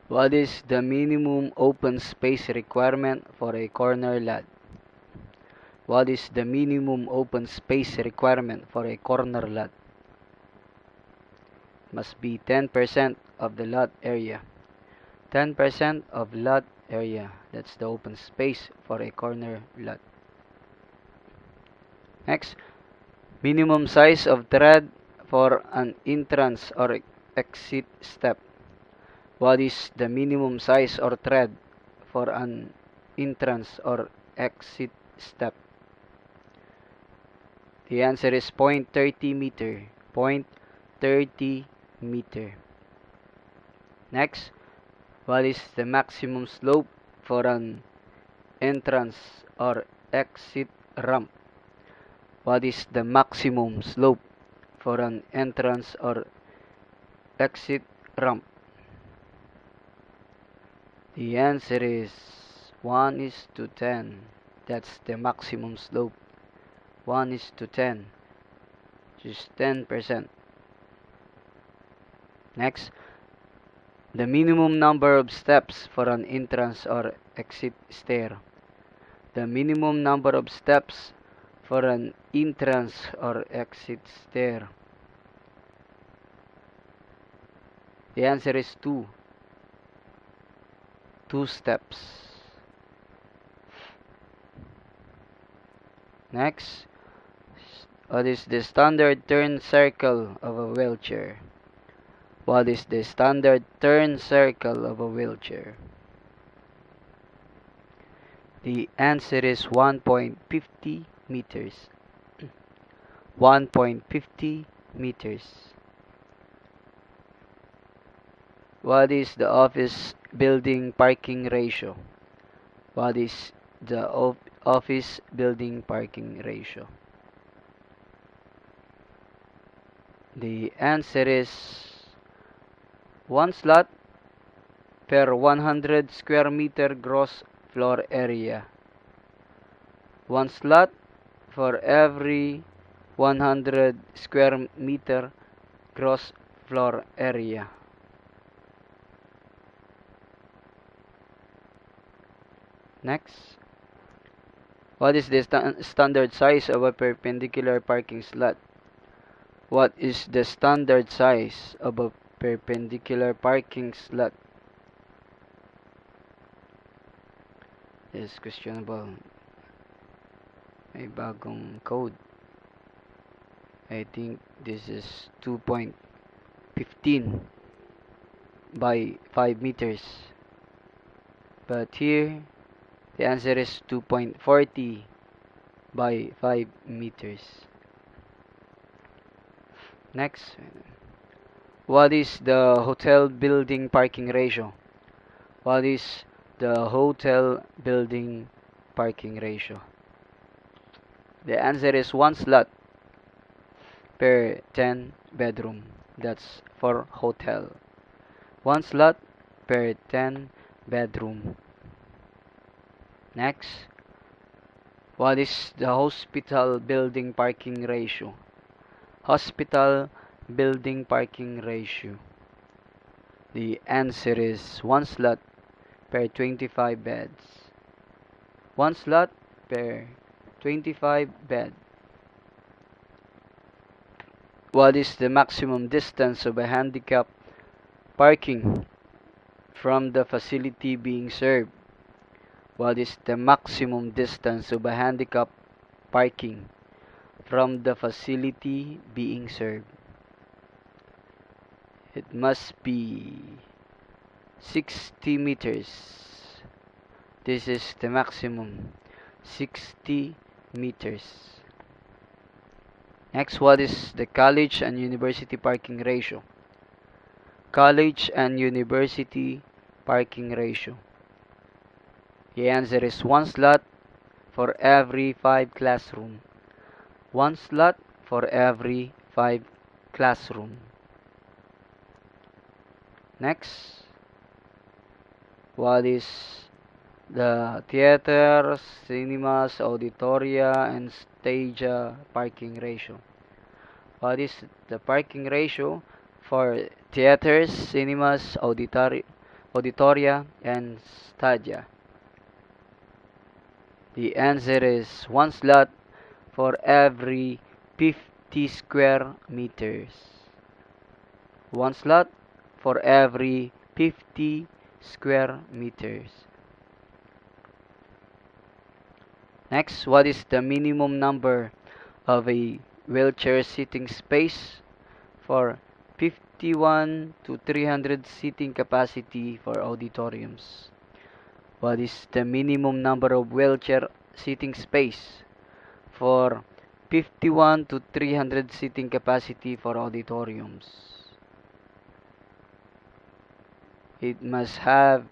What is the minimum open space requirement for a corner lot? What is the minimum open space requirement for a corner lot? Must be 10% of the lot area. 10% of lot area. That's the open space for a corner lot. Next, minimum size of tread for an entrance or exit step. What is the minimum size or tread for an entrance or exit step? The answer is 0.30 meter. 0.30 meter. Next, what is the maximum slope for an entrance or exit ramp? What is the maximum slope for an entrance or exit ramp? The answer is 1 is to 10. That's the maximum slope. 1 is to 10. Just 10%. Next, the minimum number of steps for an entrance or exit stair. The minimum number of steps for an entrance or exit stair. The answer is 2. 2 steps. Next, what is the standard turn circle of a wheelchair? What is the standard turn circle of a wheelchair? The answer is 1.50 meters. 1.50 meters. What is the office building parking ratio? What is the office building parking ratio? The answer is 1 slot per 100 square meter gross floor area. 1 slot for every 100 square meter gross floor area. Next, what is the standard size of a perpendicular parking slot? What is the standard size of a perpendicular parking slot? Is questionable. May bagong code. I think this is 2.15 by 5 meters. But here, the answer is 2.40 by 5 meters. Next, what is the hotel building parking ratio? What is the hotel building parking ratio? The answer is 1 slot per 10 bedroom. That's for hotel. 1 slot per 10 bedroom. Next, what is the hospital building parking ratio? Hospital building parking ratio. The answer is 1 slot per 25 beds. 1 slot per 25 bed. What is the maximum distance of a handicap parking from the facility being served? What is the maximum distance of a handicap parking from the facility being served? It must be 60 meters. This is the maximum. 60 meters. Next, what is the college and university parking ratio? College and university parking ratio. The answer is 1 slot for every 5 classroom. 1 slot for every 5 classroom. Next, what is the theaters, cinemas, auditoria, and stage parking ratio? What is the parking ratio for theaters, cinemas, auditoria, and stadia? The answer is one slot for every 50 square meters. One slot for every 50 square meters. Next, what is the minimum number of a wheelchair seating space for 51 to 300 seating capacity for auditoriums? What is the minimum number of wheelchair seating space for 51 to 300 seating capacity for auditoriums? It must have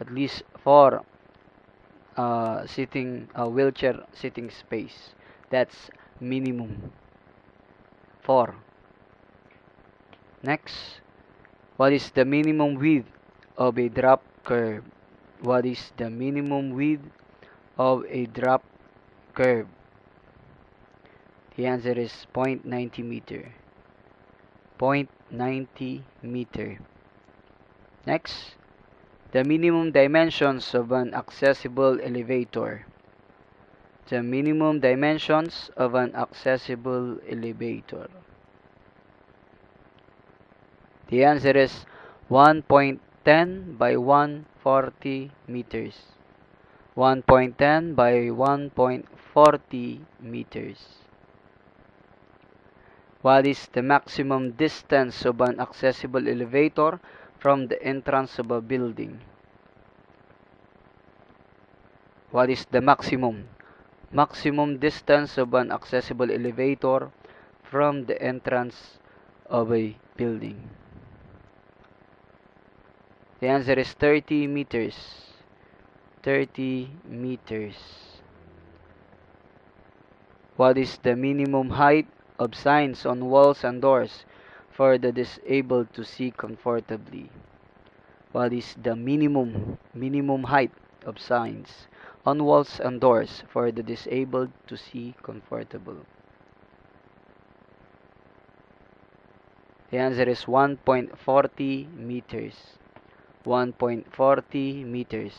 at least 4 wheelchair sitting space. That's minimum 4. Next, what is the minimum width of a drop curb? What is the minimum width of a drop curb? The answer is 0.90 meter. 0.90 meter. Next, the minimum dimensions of an accessible elevator. The minimum dimensions of an accessible elevator. The answer is 1.10 by 140 meters. 1.10 by 1.40 meters. What is the maximum distance of an accessible elevator from the entrance of a building? What is the maximum distance of an accessible elevator from the entrance of a building? The answer is 30 meters. 30 meters. What is the minimum height of signs on walls and doors for the disabled to see comfortably? What is the minimum height of signs on walls and doors for the disabled to see comfortable? The answer is 1.40 meters. 1.40 meters.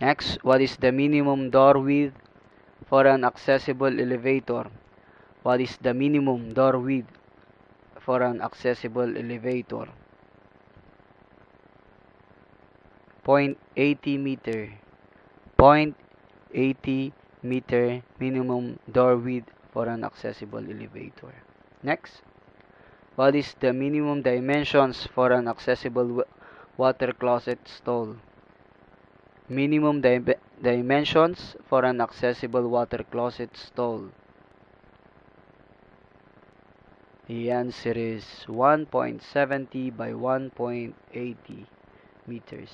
Next, what is the minimum door width for an accessible elevator? What is the minimum door width for an accessible elevator? 0.80 meter. 0.80 meter minimum door width for an accessible elevator. Next, what is the minimum dimensions for an accessible water closet stall? Minimum dimensions for an accessible water closet stall. The answer is 1.70 by 1.80 meters.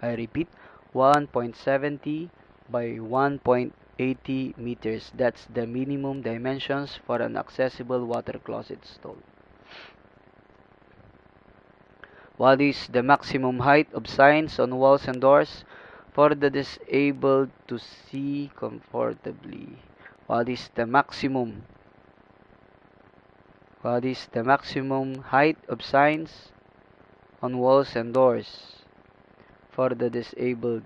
I repeat, 1.70 by 1.80 meters. That's the minimum dimensions for an accessible water closet stall. What is the maximum height of signs on walls and doors for the disabled to see comfortably? What is the maximum? What is the maximum height of signs on walls and doors for the disabled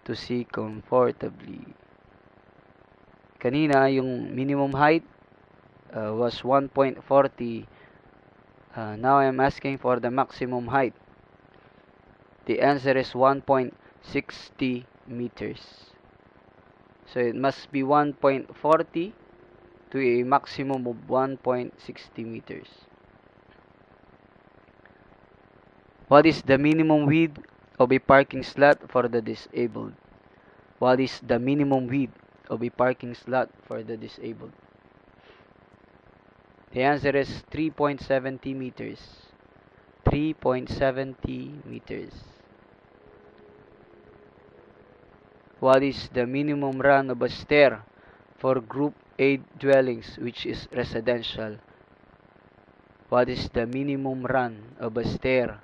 to see comfortably? Kanina, yung minimum height was 1.40. Now I'm asking for the maximum height. The answer is 1.60 meters. So it must be 1.40 to a maximum of 1.60 meters. What is the minimum width of a parking slot for the disabled? What is the minimum width of a parking slot for the disabled? The answer is 3.70 meters. 3.70 meters. What is the minimum run of a stair for Group A dwellings which is residential? What is the minimum run of a stair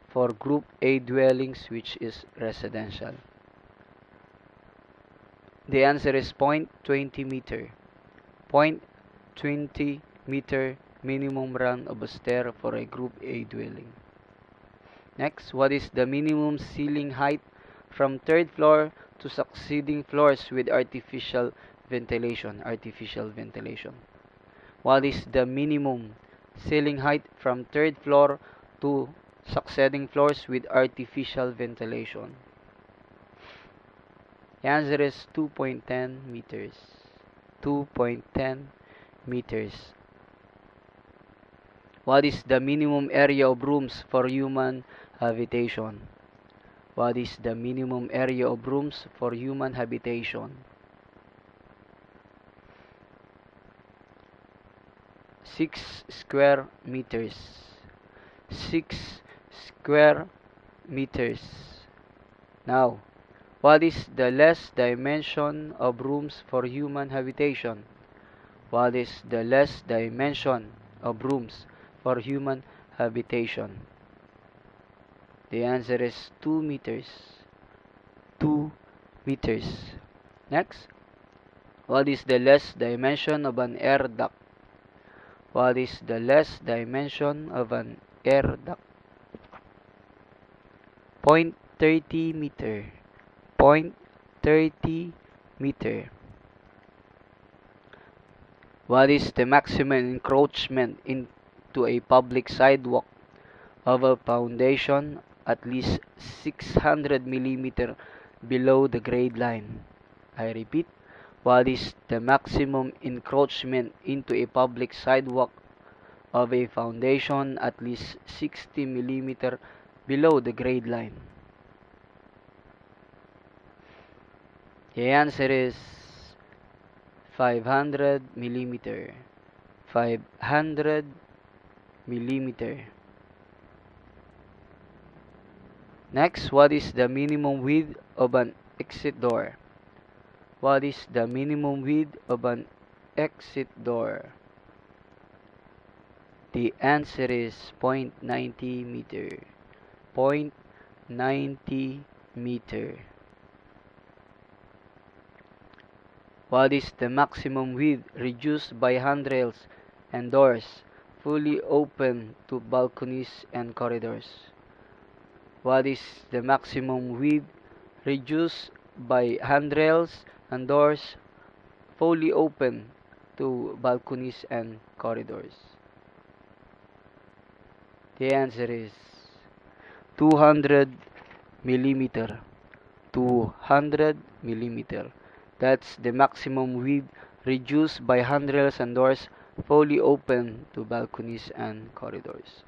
for Group A dwellings which is residential? The answer is 0.20 meter. 0.20 meter minimum run of a stair for a Group A dwelling? Next, what is the minimum ceiling height from third floor to succeeding floors with artificial ventilation? Artificial ventilation. What is the minimum ceiling height from third floor to succeeding floors with artificial ventilation? The answer is 2.10 meters. 2.10 meters. What is the minimum area of rooms for human habitation? What is the minimum area of rooms for human habitation? 6 square meters. 6 square meters. Now, what is the less dimension of rooms for human habitation? What is the less dimension of rooms for human habitation? The answer is 2 meters. 2 meters. Next, what is the less dimension of an air duct? What is the less dimension of an air duct? 0.30 meter. 0.30 meter. What is the maximum encroachment into a public sidewalk of a foundation at least 600 millimeter below the grade line? I repeat, what is the maximum encroachment into a public sidewalk of a foundation at least 60 millimeter below the grade line? The answer is 500 millimeter. 500 millimeter. Next, what is the minimum width of an exit door? What is the minimum width of an exit door? The answer is 0.90 meter. 0.90 meter. What is the maximum width reduced by handrails and doors fully open to balconies and corridors? What is the maximum width reduced by handrails and doors fully open to balconies and corridors? The answer is 200 millimeter. 200 millimeter. That's the maximum width reduced by handrails and doors fully open to balconies and corridors.